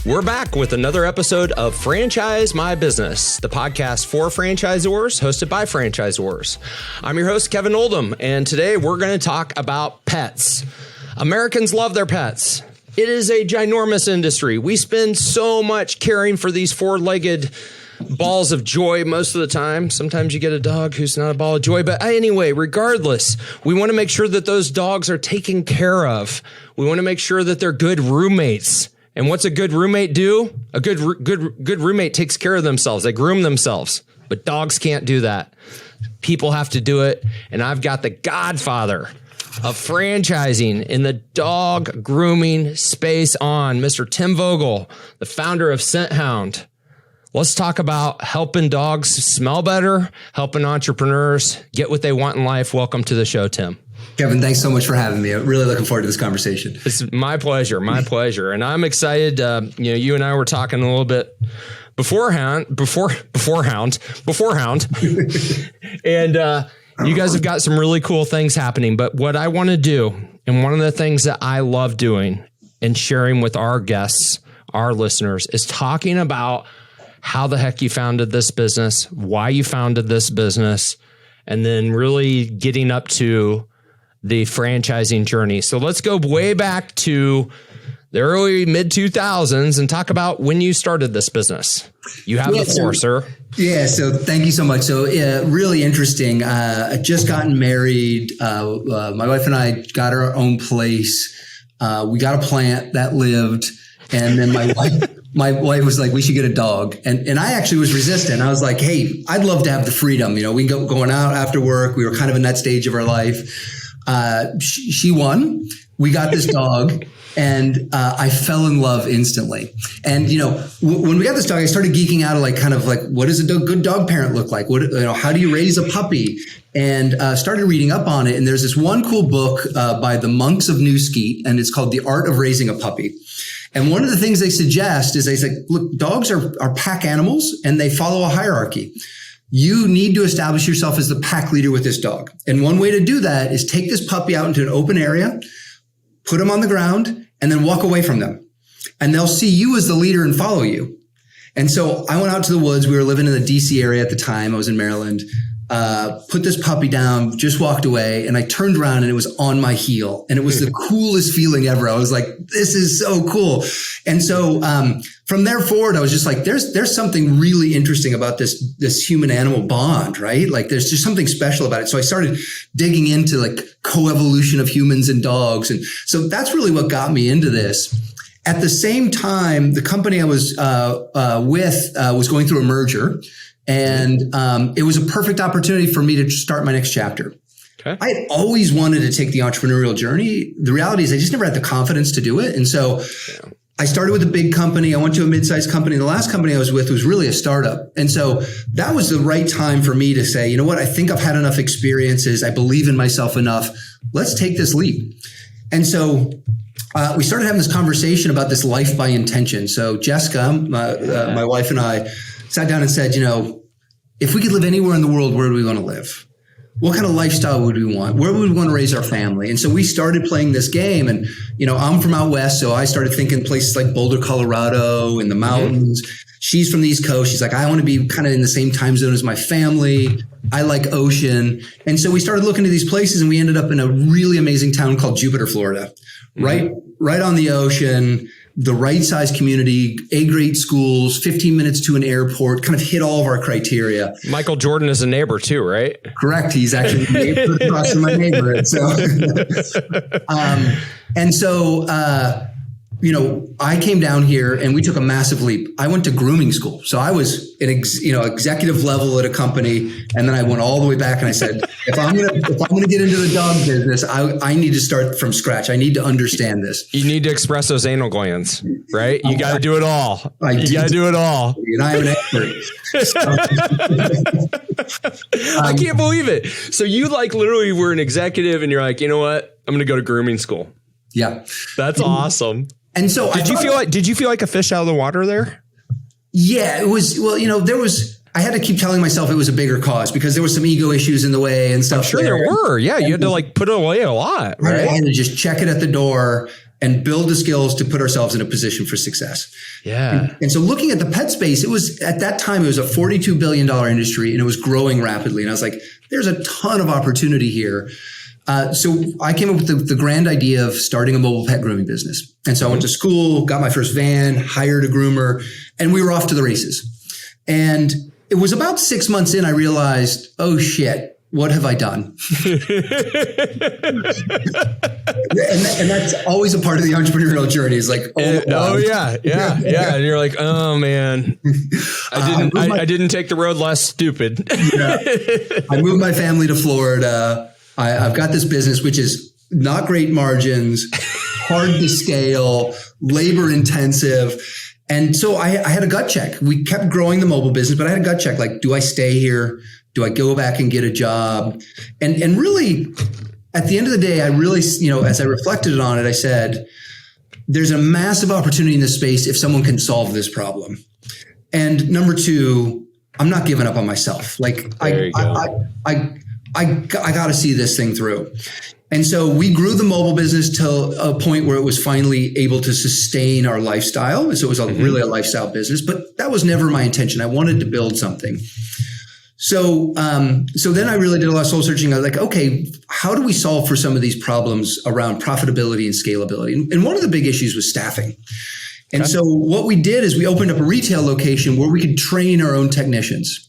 We're back with another episode of Franchise My Business, the podcast for franchisors, hosted by franchisors. I'm your host, Kevin Oldham, and today we're going to talk about pets. Americans love their pets. It is a ginormous industry. We spend so much caring for these four-legged balls of joy most of the time. Sometimes you get a dog who's not a ball of joy. But anyway, regardless, we want to make sure that those dogs are taken care of. We want to make sure that they're good roommates. And what's a good roommate do? A good roommate takes care of themselves. They groom themselves. But dogs can't do that. People have to do it. And I've got the godfather of franchising in the dog grooming space on, Mr. Tim Vogel, the founder of Scenthound. Let's talk about helping dogs smell better, helping entrepreneurs get what they want in life. Welcome to the show, Tim. Kevin, thanks so much for having me. I'm really looking forward to this conversation. It's my pleasure. My pleasure. And I'm excited. You and I were talking a little bit before Hound. And you guys have got some really cool things happening. But what I want to do, and one of the things that I love doing and sharing with our guests, our listeners, is talking about how the heck you founded this business, why you founded this business, and then really getting up to the franchising journey. So let's go way back to the early mid 2000s and talk about when you started this business. You have the floor, sir. Yeah. So thank you so much. So really interesting. I just gotten married. My wife and I got our own place. We got a plant that lived. And then my wife was like, we should get a dog. And I actually was resistant. I was like, hey, I'd love to have the freedom. You know, we going out after work. We were kind of in that stage of our life. She won. We got this dog and I fell in love instantly. And, you know, when we got this dog, I started geeking out of what does a good dog parent look like? How do you raise a puppy? And started reading up on it. And there's this one cool book by the monks of New Skeet, and it's called The Art of Raising a Puppy. And one of the things they suggest is they say, look, dogs are pack animals and they follow a hierarchy. You need to establish yourself as the pack leader with this dog. And one way to do that is take this puppy out into an open area, put them on the ground, and then walk away from them. And they'll see you as the leader and follow you. And so I went out to the woods. We were living in the DC area at the time. I was in Maryland. Put this puppy down, just walked away, and I turned around and it was on my heel. And it was the coolest feeling ever. I was like, this is so cool. And so from there forward, I was just like, there's something really interesting about this human animal bond, right? Like there's just something special about it. So I started digging into like coevolution of humans and dogs. And so that's really what got me into this. At the same time, the company I was with was going through a merger. And it was a perfect opportunity for me to start my next chapter. Okay. I had always wanted to take the entrepreneurial journey. The reality is I just never had the confidence to do it. And so I started with a big company. I went to a mid-sized company. The last company I was with was really a startup. And so that was the right time for me to say, you know what? I think I've had enough experiences. I believe in myself enough. Let's take this leap. And so we started having this conversation about this life by intention. So Jessica, my wife and I sat down and said, you know, if we could live anywhere in the world, where do we want to live? What kind of lifestyle would we want? Where would we want to raise our family? And so we started playing this game. And, you know, I'm from out west, so I started thinking places like Boulder, Colorado, in the mountains. She's from the East Coast. She's like, I want to be kind of in the same time zone as my family. I like ocean. And so we started looking at these places and we ended up in a really amazing town called Jupiter, Florida, right on the ocean. The right size community, A-grade schools, 15 minutes to an airport, kind of hit all of our criteria. Michael Jordan is a neighbor too, right? Correct. He's actually a neighbor across from my neighbor. And so, you know, I came down here and we took a massive leap. I went to grooming school. So I was an executive level at a company. And then I went all the way back and I said, if I'm going to get into the dog business, I need to start from scratch. I need to understand this. You need to express those anal glands, right? You got to do it all. You got to do it all. And I'm an expert. I can't believe it. So you like literally were an executive and you're like, you know what? I'm going to go to grooming school. Yeah. That's awesome. And so did you feel like a fish out of the water there? Yeah, it was, well, you know, I had to keep telling myself it was a bigger cause because there was some ego issues in the way and stuff. I'm sure there were. Yeah. You had to like put it away a lot, right? I had to just check it at the door. and build the skills to put ourselves in a position for success. Yeah. And so looking at the pet space, it was at that time, it was a $42 billion industry and it was growing rapidly. And I was like, there's a ton of opportunity here. So I came up with the grand idea of starting a mobile pet grooming business. And so I went to school, got my first van, hired a groomer, and we were off to the races. And it was about 6 months in, I realized, oh shit, what have I done? and that's always a part of the entrepreneurial journey. Is like, yeah. And you're like, oh man, I didn't take the road less stupid. I moved my family to Florida. I've got this business, which is not great margins, hard to scale, labor intensive. And so I had a gut check. We kept growing the mobile business, but I had a gut check. Like, do I stay here? Do I go back and get a job? And really, at the end of the day, I really, as I reflected on it, I said, there's a massive opportunity in this space if someone can solve this problem. And number two, I'm not giving up on myself. Like, I got to see this thing through. And so we grew the mobile business to a point where it was finally able to sustain our lifestyle. So it was really a lifestyle business, but that was never my intention. I wanted to build something. So then I really did a lot of soul searching. I was like, okay, how do we solve for some of these problems around profitability and scalability? And one of the big issues was staffing. And so what we did is we opened up a retail location where we could train our own technicians.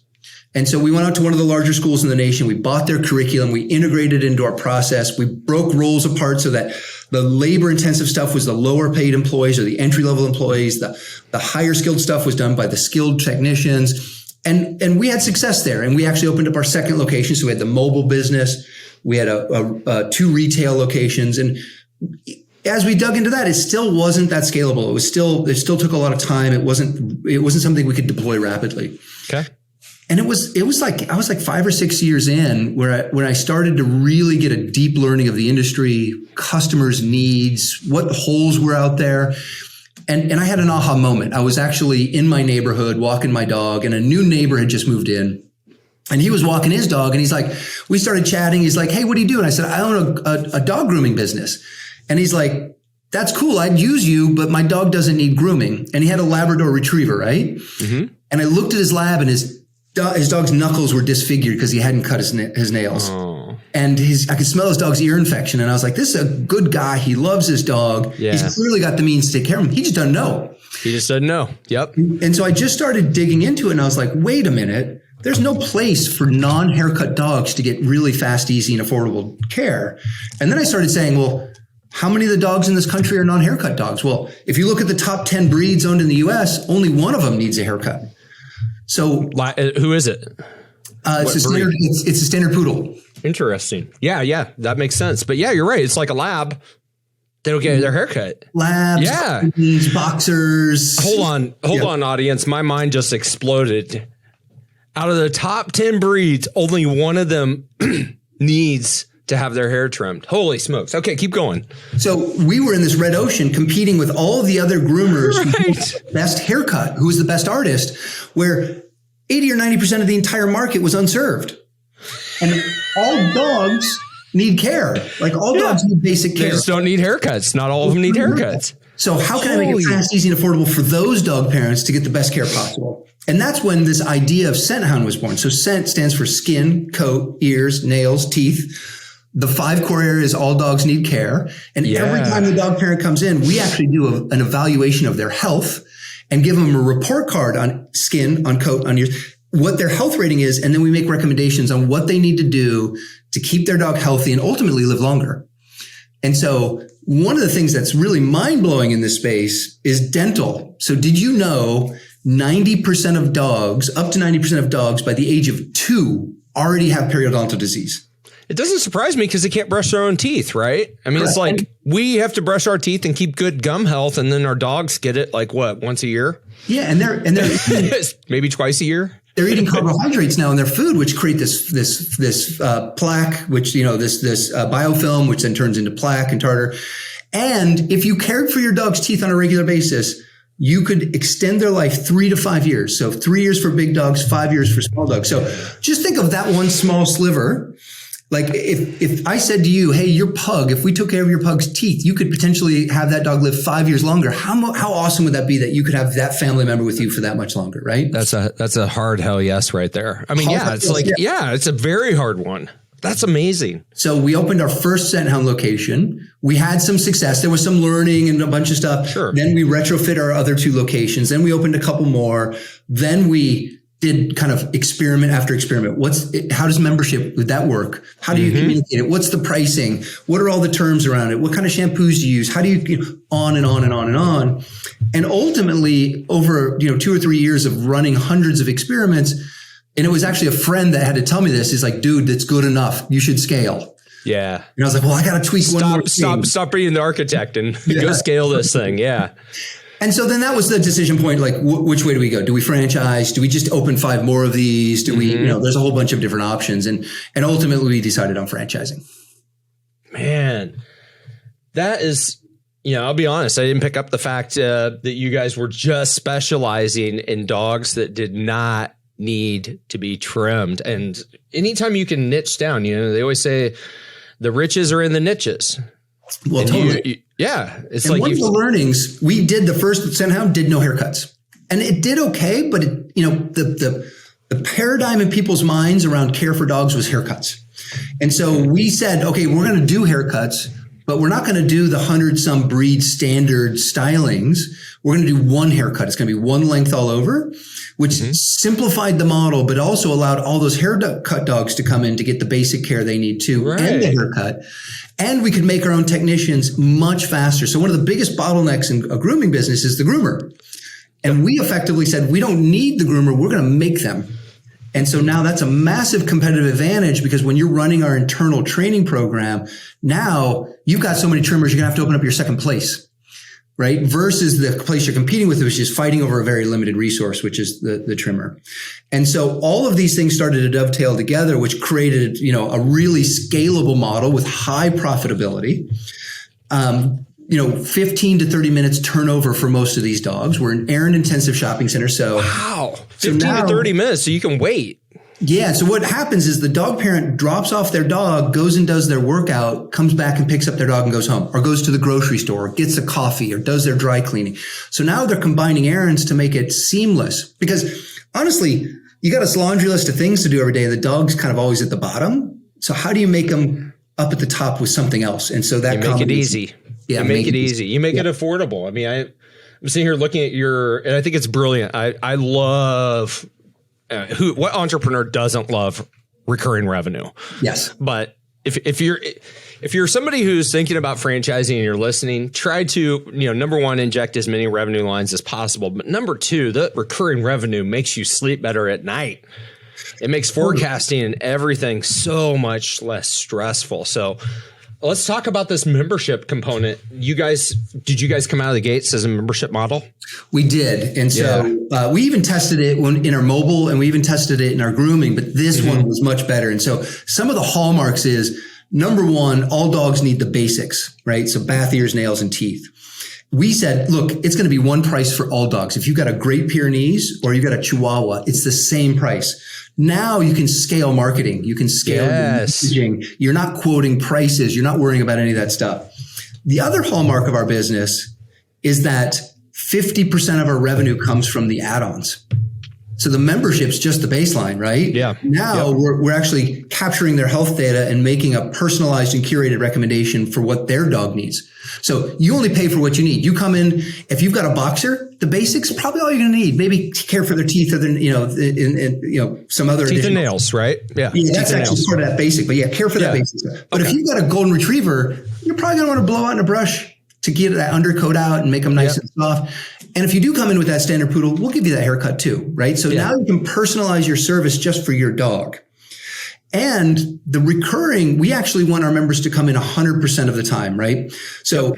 And so we went out to one of the larger schools in the nation. We bought their curriculum. We integrated it into our process. We broke roles apart so that the labor intensive stuff was the lower paid employees or the entry level employees. The higher skilled stuff was done by the skilled technicians. And we had success there. And we actually opened up our second location. So we had the mobile business. We had two retail locations. And as we dug into that, it still wasn't that scalable. It still took a lot of time. It wasn't something we could deploy rapidly. Okay. And it was like, I was like 5 or 6 years in when I started to really get a deep learning of the industry, customers' needs, what holes were out there. And I had an aha moment. I was actually in my neighborhood walking my dog, and a new neighbor had just moved in. And he was walking his dog, and he's like, we started chatting. He's like, hey, what do you do? And I said, I own a dog grooming business. And he's like, that's cool. I'd use you, but my dog doesn't need grooming. And he had a Labrador retriever, right? Mm-hmm. And I looked at his lab, and his dog's knuckles were disfigured because he hadn't cut his nails. Oh. And I could smell his dog's ear infection. And I was like, this is a good guy. He loves his dog. Yeah. He's clearly got the means to take care of him. He just doesn't know. Yep. And so I just started digging into it, and I was like, wait a minute. There's no place for non-haircut dogs to get really fast, easy, and affordable care. And then I started saying, well, how many of the dogs in this country are non-haircut dogs? Well, if you look at the top 10 breeds owned in the U.S., only one of them needs a haircut. So who is it? It's a standard poodle. Interesting. Yeah, that makes sense. But yeah, you're right. It's like a lab. They don't get their haircut. Labs, boxers. Hold on, audience. My mind just exploded. Out of the top 10 breeds, only one of them needs to have their hair trimmed. Holy smokes. Okay, keep going. So we were in this red ocean competing with all of the other groomers, right. Best haircut, who was the best artist, where 80 or 90% of the entire market was unserved. And all dogs need care. Like all dogs need basic care. They just don't need haircuts. Not all of them need haircuts. So how can I make it fast, easy, and affordable for those dog parents to get the best care possible? And that's when this idea of Scenthound was born. So Scent stands for skin, coat, ears, nails, teeth. The 5 core areas all dogs need care. And every time the dog parent comes in, we actually do an evaluation of their health and give them a report card on skin, on coat, on ears, what their health rating is. And then we make recommendations on what they need to do to keep their dog healthy and ultimately live longer. And so one of the things that's really mind blowing in this space is dental. So did you know 90% of dogs, up to 90% of dogs by the age of 2 already have periodontal disease? It doesn't surprise me because they can't brush their own teeth, right? I mean, It's like we have to brush our teeth and keep good gum health, and then our dogs get it like what, once a year? Yeah, and they're maybe twice a year. They're eating carbohydrates now in their food, which create this plaque, which this biofilm, which then turns into plaque and tartar. And if you cared for your dog's teeth on a regular basis, you could extend their life 3 to 5 years. So 3 years for big dogs, 5 years for small dogs. So just think of that one small sliver. Like if I said to you, hey, your pug, if we took care of your pug's teeth, you could potentially have that dog live 5 years longer. How awesome would that be that you could have that family member with you for that much longer, right? That's a hard hell yes right there. I mean, it's a very hard one. That's amazing. So we opened our first Scenthound location. We had some success. There was some learning and a bunch of stuff. Sure. Then we retrofit our other 2 locations. Then we opened a couple more. Then we did kind of experiment after experiment. How does membership, would that work? How do you communicate it? What's the pricing? What are all the terms around it? What kind of shampoos do you use? How do you on and on and on and on. And ultimately over, 2 or 3 years of running hundreds of experiments, and it was actually a friend that had to tell me this. He's like, dude, that's good enough. You should scale. Yeah. And I was like, well, I got to tweak one more thing. Stop being the architect and go scale this thing. Yeah. And so then that was the decision point, like, which way do we go? Do we franchise? Do we just open 5 more of these? Do we, there's a whole bunch of different options. And ultimately we decided on franchising. Man, that is, I'll be honest. I didn't pick up the fact that you guys were just specializing in dogs that did not need to be trimmed. And anytime you can niche down, they always say the riches are in the niches. Well, and totally. It's and like one of the learnings we did, the first Scenthound did no haircuts, and it did okay. But the paradigm in people's minds around care for dogs was haircuts. And so we said, okay, we're going to do haircuts, but we're not going to do the 100-some breed standard stylings. We're going to do one haircut. It's going to be one length all over, which simplified the model, but also allowed all those haircut dogs to come in to get the basic care they need too, and the haircut. And we could make our own technicians much faster. So one of the biggest bottlenecks in a grooming business is the groomer. And we effectively said, we don't need the groomer. We're going to make them. And so now that's a massive competitive advantage, because when you're running our internal training program, now you've got so many trimmers, you're going to have to open up your second place, right? Versus the place you're competing with, which is fighting over a very limited resource, which is the trimmer. And so all of these things started to dovetail together, which created, a really scalable model with high profitability. 15 to 30 minutes turnover for most of these dogs. We're an errand intensive shopping center. So wow, 15 to 30 minutes. So you can wait. Yeah. So what happens is the dog parent drops off their dog, goes and does their workout, comes back and picks up their dog and goes home, or goes to the grocery store, or gets a coffee, or does their dry cleaning. So now they're combining errands to make it seamless, because honestly, you got a laundry list of things to do every day. The dog's kind of always at the bottom. So how do you make them up at the top with something else? And so that you make it easy. Yeah, you make it easy. You make it affordable. I mean, I'm sitting here looking at and I think it's brilliant. I love what entrepreneur doesn't love recurring revenue? Yes. But if you're somebody who's thinking about franchising and you're listening, try to, number one, inject as many revenue lines as possible. But number two, the recurring revenue makes you sleep better at night. It makes forecasting and everything so much less stressful. So let's talk about this membership component. Did you guys come out of the gates as a membership model? We did. And so we even tested it in our mobile, and we even tested it in our grooming, but this one was much better. And so some of the hallmarks is, number one, all dogs need the basics, right? So bath, ears, nails, and teeth. We said, look, it's going to be one price for all dogs. If you've got a Great Pyrenees or you've got a Chihuahua, it's the same price. Now you can scale marketing. You can scale messaging. You're not quoting prices. You're not worrying about any of that stuff. The other hallmark of our business is that 50% of our revenue comes from the add-ons. So the membership's just the baseline, right? Yeah. Now we're actually capturing their health data and making a personalized and curated recommendation for what their dog needs. So you only pay for what you need. You come in, if you've got a boxer, the basics, probably all you're going to need. Maybe care for their teeth, or their, some other teeth and nails, right? Yeah. That's actually part of that basic, but care for that basic stuff. But if you've got a golden retriever, you're probably going to want to blow out in a brush to get that undercoat out and make them nice and soft. And if you do come in with that standard poodle, we'll give you that haircut too, right? So now you can personalize your service just for your dog. And the recurring, we actually want our members to come in 100% of the time, right? So,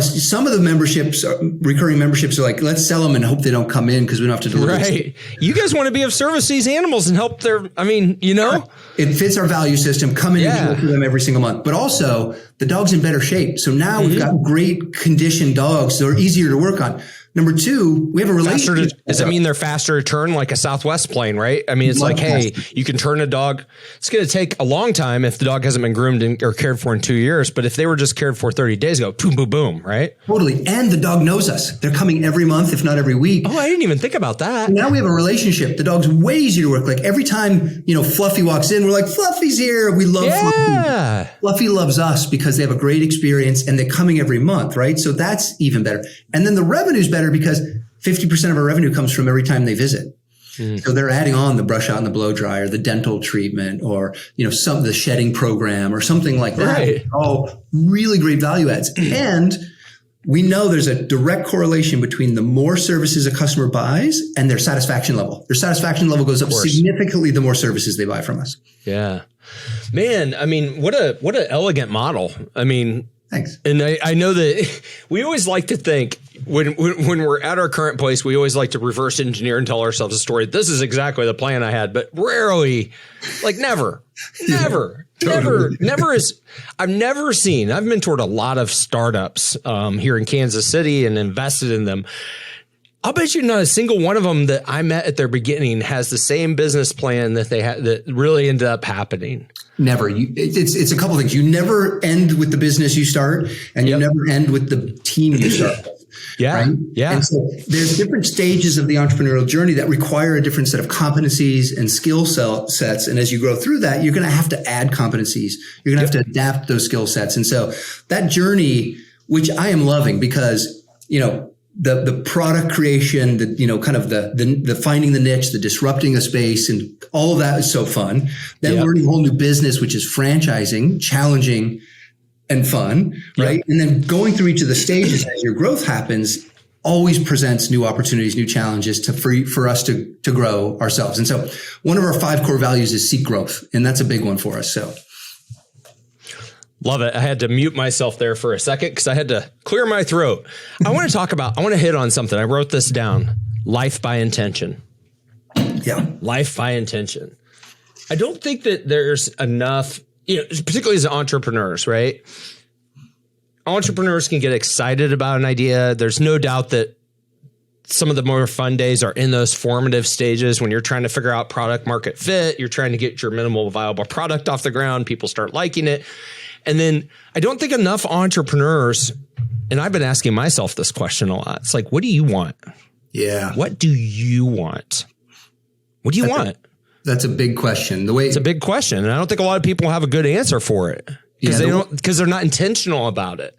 some of the memberships, recurring memberships are like, let's sell them and hope they don't come in because we don't have to deliver. Right. You guys want to be of service to these animals and help It fits our value system. Come in and work with them every single month. But also, the dog's in better shape. So now we've got great conditioned dogs. They're easier to work on. Number two, we have a relationship. Does it mean they're faster to turn, like a Southwest plane, right? I mean, it's like, hey, you can turn a dog. It's going to take a long time if the dog hasn't been groomed or cared for in 2 years. But if they were just cared for 30 days ago, boom, boom, boom, right? Totally. And the dog knows us. They're coming every month, if not every week. Oh, I didn't even think about that. Now we have a relationship. The dog's way easier to work. Like every time, Fluffy walks in, we're like, Fluffy's here. We love Fluffy. Fluffy loves us because they have a great experience and they're coming every month, right? So that's even better. And then the revenue's better because 50% of our revenue comes from every time they visit. So they're adding on the brush out and the blow dry or the dental treatment or, the shedding program or something like that. Right. All really great value adds. And we know there's a direct correlation between the more services a customer buys and their satisfaction level. Their satisfaction level goes up significantly the more services they buy from us. Yeah, man. I mean, what an elegant model. I mean, thanks. And I know that we always like to think when we're at our current place, we always like to reverse engineer and tell ourselves a story. This is exactly the plan I had, but rarely, like never is. I've mentored a lot of startups here in Kansas City and invested in them. I'll bet you not a single one of them that I met at their beginning has the same business plan that they had that really ended up happening. Never. It's a couple of things. You never end with the business you start, and you never end with the team you start with. Yeah. Right? Yeah. And so there's different stages of the entrepreneurial journey that require a different set of competencies and skill sets. And as you grow through that, you're going to have to add competencies. You're going to have to adapt those skill sets. And so that journey, which I am loving because, the product creation, the finding the niche, the disrupting a space, and all of that is so fun. Then learning a whole new business, which is franchising, challenging and fun, right? And then going through each of the stages as your growth happens always presents new opportunities, new challenges for us to grow ourselves. And so one of our 5 core values is seek growth, and that's a big one for us. So. Love it. I had to mute myself there for a second because I had to clear my throat. I want to hit on something. I wrote this down. Life by intention. Yeah. Life by intention. I don't think that there's enough, particularly as entrepreneurs, right? Entrepreneurs can get excited about an idea. There's no doubt that some of the more fun days are in those formative stages when you're trying to figure out product market fit. You're trying to get your minimal viable product off the ground. People start liking it. And then I don't think enough entrepreneurs, and I've been asking myself this question a lot. It's like, what do you want? Yeah. What do you want? What do you want? That's a big question. It's a big question. And I don't think a lot of people have a good answer for it because they're not intentional about it.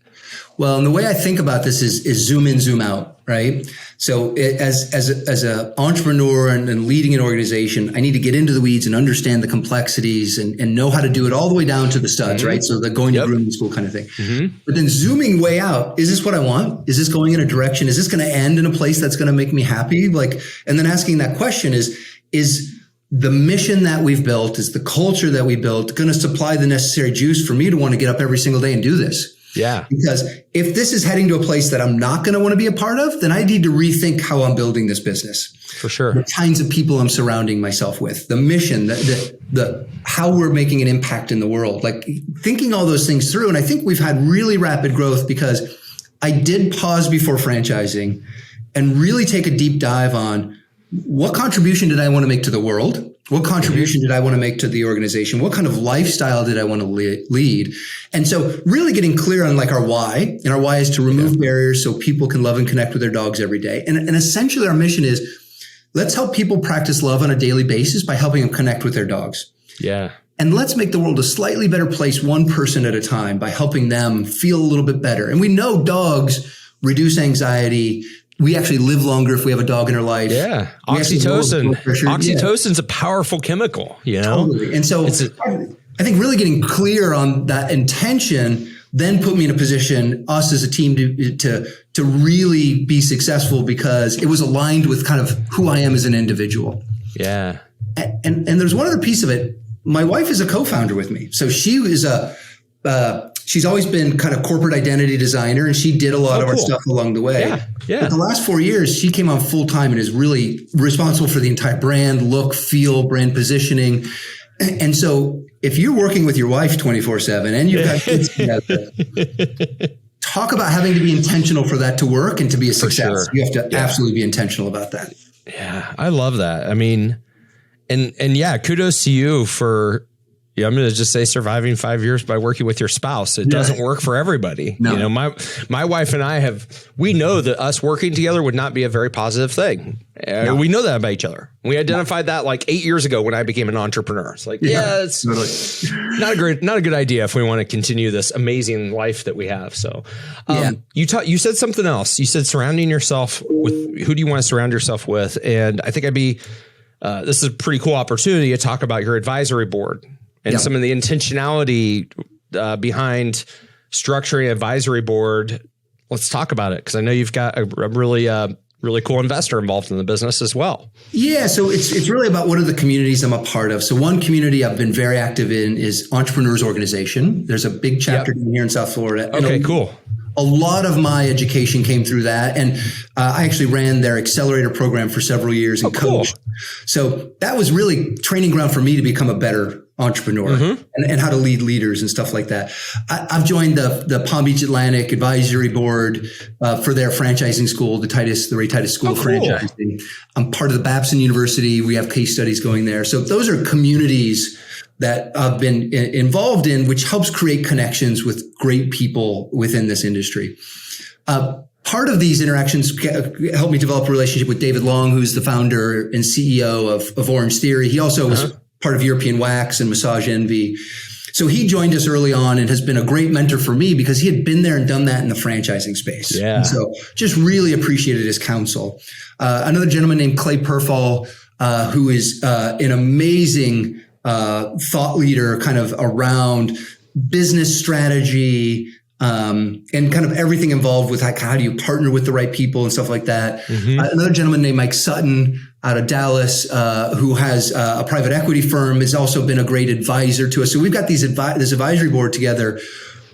Well, and the way I think about this is zoom in, zoom out, right? So as an entrepreneur and leading an organization, I need to get into the weeds and understand the complexities and know how to do it all the way down to the studs, right? So the going to grooming school kind of thing. But then zooming way out, is this what I want? Is this going in a direction? Is this going to end in a place that's going to make me happy? And then asking that question is the mission that we've built, is the culture that we built going to supply the necessary juice for me to want to get up every single day and do this? Yeah. Because if this is heading to a place that I'm not going to want to be a part of, then I need to rethink how I'm building this business. For sure. The kinds of people I'm surrounding myself with, the mission, the how we're making an impact in the world, like thinking all those things through. And I think we've had really rapid growth because I did pause before franchising and really take a deep dive on what contribution did I want to make to the world? What contribution did I want to make to the organization? What kind of lifestyle did I want to lead? And so really getting clear on our why, and our why is to remove barriers so people can love and connect with their dogs every day. And essentially our mission is let's help people practice love on a daily basis by helping them connect with their dogs. Yeah. And let's make the world a slightly better place, one person at a time, by helping them feel a little bit better. And we know dogs reduce anxiety. We actually live longer if we have a dog in our life. Yeah. Oxytocin. Oxytocin's a powerful chemical, Totally. And so I think really getting clear on that intention then put me in a position, us as a team, to really be successful because it was aligned with kind of who I am as an individual. Yeah. And there's one other piece of it. My wife is a co-founder with me. So she is she's always been kind of corporate identity designer, and she did a lot of our stuff along the way. Yeah. But the last 4 years, she came on full time and is really responsible for the entire brand, look, feel, brand positioning. And so if you're working with your wife 24/7 and you've got kids together, talk about having to be intentional for that to work and to be a success. Sure. You have to absolutely be intentional about that. Yeah, I love that. I mean, and yeah, kudos to you for, I'm going to just say surviving 5 years by working with your spouse. It doesn't work for everybody. No. You know, my wife and I we know that us working together would not be a very positive thing. No. We know that about each other. We identified that like 8 years ago when I became an entrepreneur. It's like, it's not a good idea if we want to continue this amazing life that we have. So you said something else. You said surrounding yourself with, who do you want to surround yourself with? And I think this is a pretty cool opportunity to talk about your advisory board. And some of the intentionality behind structuring an advisory board. Let's talk about it, because I know you've got a really cool investor involved in the business as well. Yeah, so it's really about what are the communities I'm a part of. So one community I've been very active in is Entrepreneurs Organization. There's a big chapter here in South Florida. Okay, cool. A lot of my education came through that. And I actually ran their accelerator program for several years and coached. Cool. So that was really training ground for me to become a better entrepreneur and how to lead leaders and stuff like that. I've joined the Palm Beach Atlantic Advisory Board for their franchising school, the Ray Titus School of Franchising. I'm part of the Babson University. We have case studies going there. So those are communities that I've been involved in, which helps create connections with great people within this industry. Part of these interactions helped me develop a relationship with David Long, who's the founder and CEO of Orange Theory. He also was part of European Wax and Massage Envy. So he joined us early on and has been a great mentor for me because he had been there and done that in the franchising space. Yeah. And so just really appreciated his counsel. Another gentleman named Clay Perfall, who is an amazing thought leader kind of around business strategy, and kind of everything involved with how do you partner with the right people and stuff like that. Another gentleman named Mike Sutton out of Dallas, who has a private equity firm, has also been a great advisor to us. So we've got this advisory board together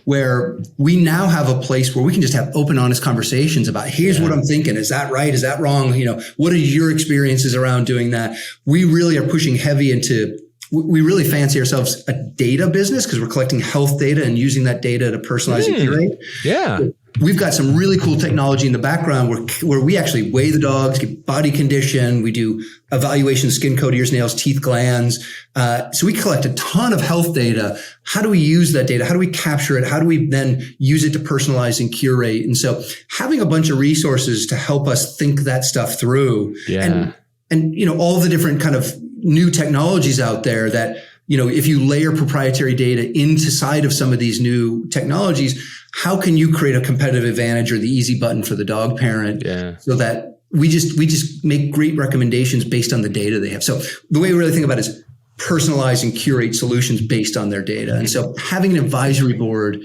where we now have a place where we can just have open, honest conversations about here's what I'm thinking. Is that right? Is that wrong? You know, what are your experiences around doing that? We really are pushing heavy into, we really fancy ourselves a data business because we're collecting health data and using that data to personalize and curate. Yeah. We've got some really cool technology in the background where we actually weigh the dogs, get body condition. We do evaluation, skin coat, ears, nails, teeth, glands. So we collect a ton of health data. How do we use that data? How do we capture it? How do we then use it to personalize and curate? And so having a bunch of resources to help us think that stuff through. Yeah. And you know, all the different kind of new technologies out there that, you know, if you layer proprietary data into side of some of these new technologies, how can you create a competitive advantage or the easy button for the dog parent so that we just make great recommendations based on the data they have. So the way we really think about it is personalize and curate solutions based on their data. And so having an advisory board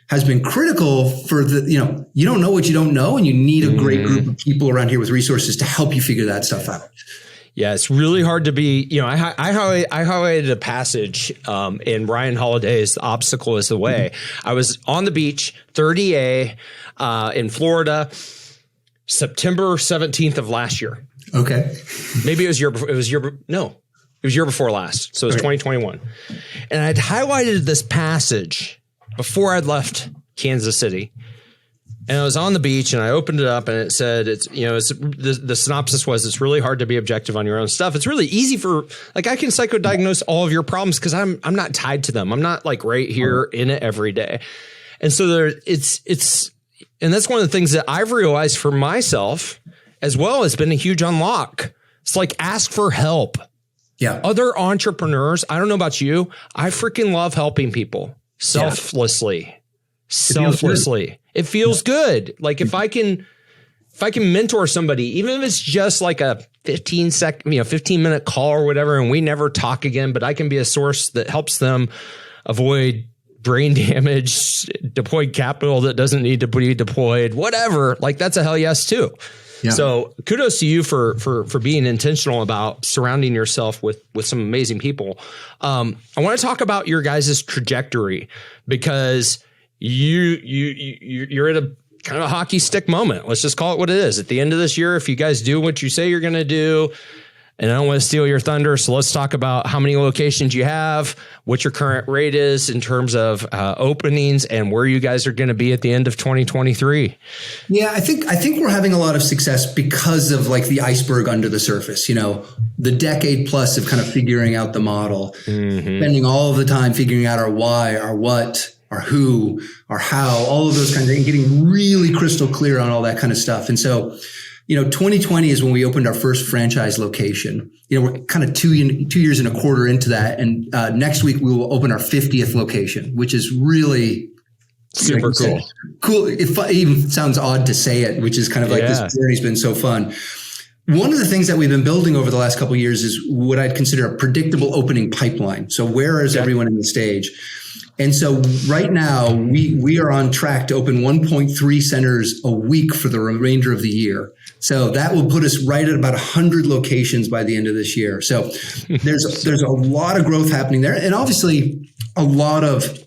has been critical for you don't know what you don't know, and you need a great group of people around here with resources to help you figure that stuff out. Yeah, it's really hard to be, I highlighted a passage in Ryan Holiday's The Obstacle is the Way. I was on the beach, 30A in Florida, September 17th of last year. Okay. Maybe it was year before last. So it was 2021. And I'd highlighted this passage before I'd left Kansas City. And I was on the beach and I opened it up and it said, the synopsis was, it's really hard to be objective on your own stuff. It's really easy I can psychodiagnose all of your problems because I'm not tied to them. I'm not like right here in it every day. And so and that's one of the things that I've realized for myself as well has been a huge unlock. It's like, ask for help. Yeah. Other entrepreneurs, I don't know about you, I freaking love helping people selflessly. It feels good. Like if I can mentor somebody, even if it's just like a 15-minute call or whatever, and we never talk again, but I can be a source that helps them avoid brain damage, deployed capital that doesn't need to be deployed, whatever. Like that's a hell yes too. Yeah. So kudos to you for being intentional about surrounding yourself with some amazing people. I want to talk about your guys' trajectory because you're at a kind of a hockey stick moment. Let's just call it what it is. At the end of this year, if you guys do what you say you're going to do, And I don't want to steal your thunder, so let's talk about how many locations you have, what your current rate is in terms of openings, and where you guys are going to be at the end of 2023. Yeah, I think we're having a lot of success because of like the iceberg under the surface. You know, the decade plus of kind of figuring out the model, spending all of the time figuring out our why, our what, our who, our how, all of those kinds of things, getting really crystal clear on all that kind of stuff. And so, you know, 2020 is when we opened our first franchise location. You know, we're kind of 2 years and a quarter into that. And next week we will open our 50th location, which is really super cool. Cool. It even sounds odd to say it, which is kind of like this journey's been so fun. One of the things that we've been building over the last couple of years is what I'd consider a predictable opening pipeline. So where is everyone in the stage? And so right now we are on track to open 1.3 centers a week for the remainder of the year. So that will put us right at about 100 locations by the end of this year. So there's a lot of growth happening there. And obviously a lot of,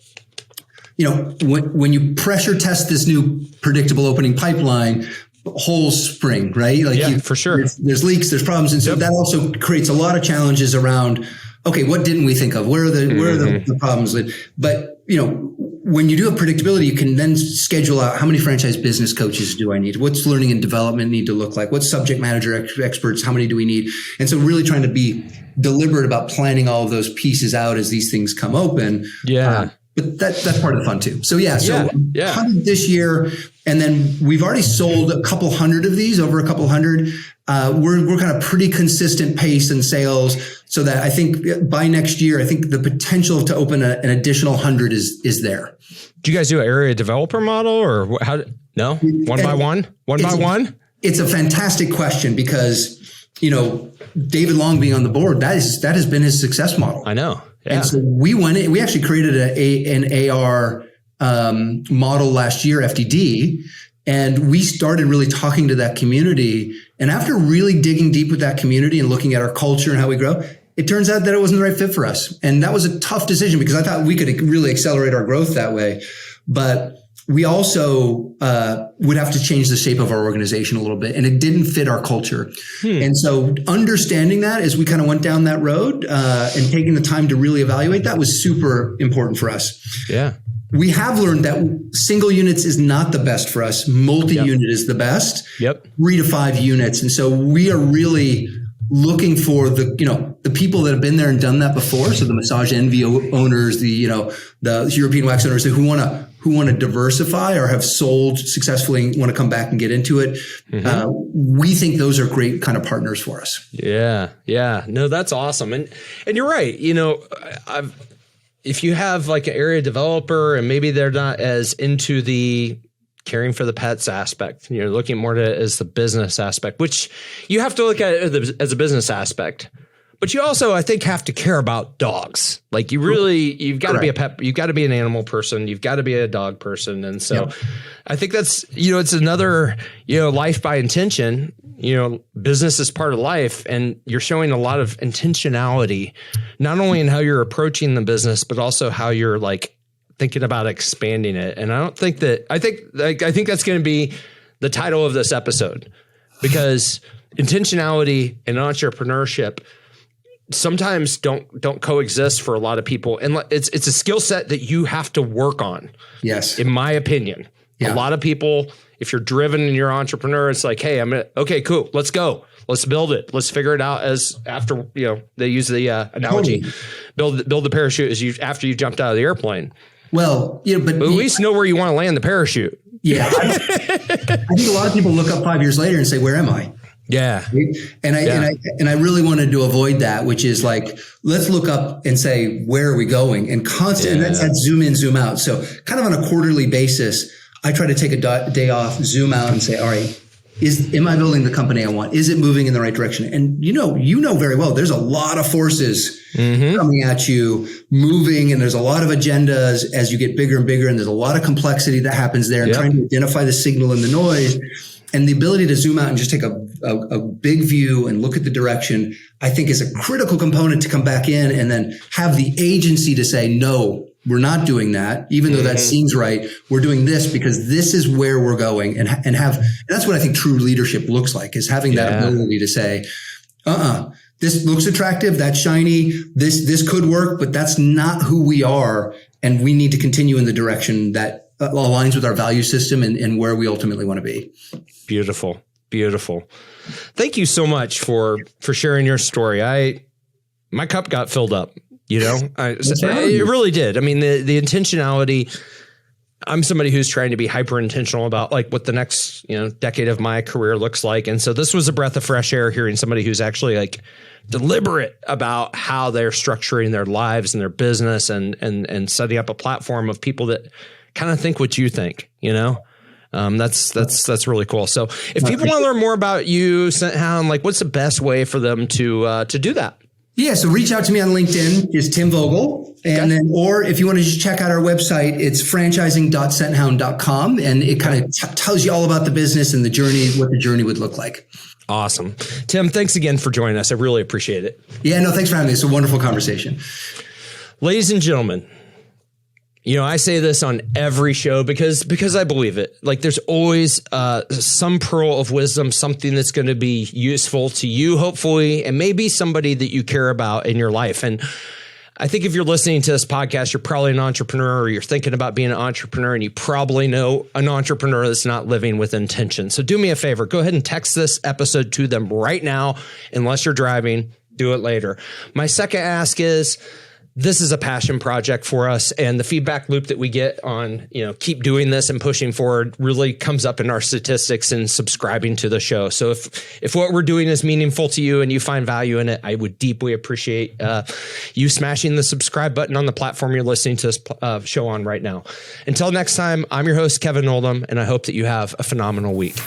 you know, when you pressure test this new predictable opening pipeline, holes spring, right? Like for sure. There's leaks, there's problems. And so that also creates a lot of challenges around, okay, what didn't we think of? Where are the problems? But, you know, when you do have predictability, you can then schedule out how many franchise business coaches do I need? What's learning and development need to look like? What subject matter experts? How many do we need? And so really trying to be deliberate about planning all of those pieces out as these things come open. Yeah. But that's part of the fun too. So 100 this year, and then we've already sold a couple hundred of these, over a couple hundred. We're kind of pretty consistent pace in sales, so that I think by next year, I think the potential to open an additional 100 is there. Do you guys do an area developer model, or how? No, one by one. It's a fantastic question because, you know, David Long being on the board, that has been his success model. I know. Yeah. And so we actually created an AR model last year, FDD, and we started really talking to that community. And after really digging deep with that community and looking at our culture and how we grow, it turns out that it wasn't the right fit for us. And that was a tough decision because I thought we could really accelerate our growth that way. But we also would have to change the shape of our organization a little bit, and it didn't fit our culture. And so understanding that as we kind of went down that road and taking the time to really evaluate that was super important for us. Yeah. We have learned that single units is not the best for us. Multi-unit is the best. 3 to 5 units. And so we are really looking for the people that have been there and done that before. So the Massage Envy owners, the European wax owners who want to diversify or have sold successfully and want to come back and get into it. We think those are great kind of partners for us. Yeah. Yeah. No, that's awesome. And you're right. You know, if you have like an area developer and maybe they're not as into the caring for the pets aspect, you're looking more as the business aspect, which you have to look at it as a business aspect. But you also, I think, have to care about dogs. Like you've got to be a pet, you've got to be an animal person, you've got to be a dog person. And so I think that's, it's another, life by intention. Business is part of life, and you're showing a lot of intentionality, not only in how you're approaching the business, but also how you're like thinking about expanding it. And I think that's going to be the title of this episode, because intentionality and entrepreneurship sometimes don't coexist for a lot of people. And it's a skill set that you have to work on. Yes. In my opinion, a lot of people, if you're driven and you're an entrepreneur, it's like, hey, okay, cool. Let's go. Let's build it. Let's figure it out after they use the analogy, build the parachute after you jumped out of the airplane. Well, but at least know where you want to land the parachute. Yeah. I think a lot of people look up 5 years later and say, where am I? Yeah. And I really wanted to avoid that, which is like, let's look up and say, where are we going? And and that's that zoom in, zoom out. So kind of on a quarterly basis, I try to take a day off, zoom out and say, all right, am I building the company I want? Is it moving in the right direction? And you know very well, there's a lot of forces coming at you, moving, and there's a lot of agendas as you get bigger and bigger. And there's a lot of complexity that happens there, and trying to identify the signal and the noise. And the ability to zoom out and just take a big view and look at the direction, I think is a critical component to come back in and then have the agency to say, no, we're not doing that. Even though that seems right, we're doing this because this is where we're going, and that's what I think true leadership looks like, is having that ability to say, this looks attractive, that's shiny, this could work, but that's not who we are. And we need to continue in the direction that aligns with our value system and where we ultimately want to be. Beautiful. Beautiful. Thank you so much for sharing your story. My cup got filled up, it really did. I mean, the intentionality, I'm somebody who's trying to be hyper intentional about like what the next, decade of my career looks like. And so this was a breath of fresh air hearing somebody who's actually like deliberate about how they're structuring their lives and their business and setting up a platform of people that kind of think what you think, That's really cool. So if people want to learn more about you, Scenthound, like what's the best way for them to do that? Yeah. So reach out to me on LinkedIn. It's Tim Vogel. And then, or if you want to just check out our website, it's franchising.scenthound.com. And it kind of tells you all about the business and the journey, what the journey would look like. Awesome. Tim, thanks again for joining us. I really appreciate it. Yeah, no, thanks for having me. It's a wonderful conversation. Ladies and gentlemen, I say this on every show because I believe it. Like there's always some pearl of wisdom, something that's going to be useful to you, hopefully, and maybe somebody that you care about in your life. And I think if you're listening to this podcast, you're probably an entrepreneur or you're thinking about being an entrepreneur, and you probably know an entrepreneur that's not living with intention. So do me a favor, go ahead and text this episode to them right now. Unless you're driving, do it later. My second ask is, this is a passion project for us, and the feedback loop that we get on, keep doing this and pushing forward really comes up in our statistics and subscribing to the show. So if what we're doing is meaningful to you and you find value in it, I would deeply appreciate you smashing the subscribe button on the platform you're listening to this show on right now. Until next time, I'm your host, Kevin Oldham, and I hope that you have a phenomenal week.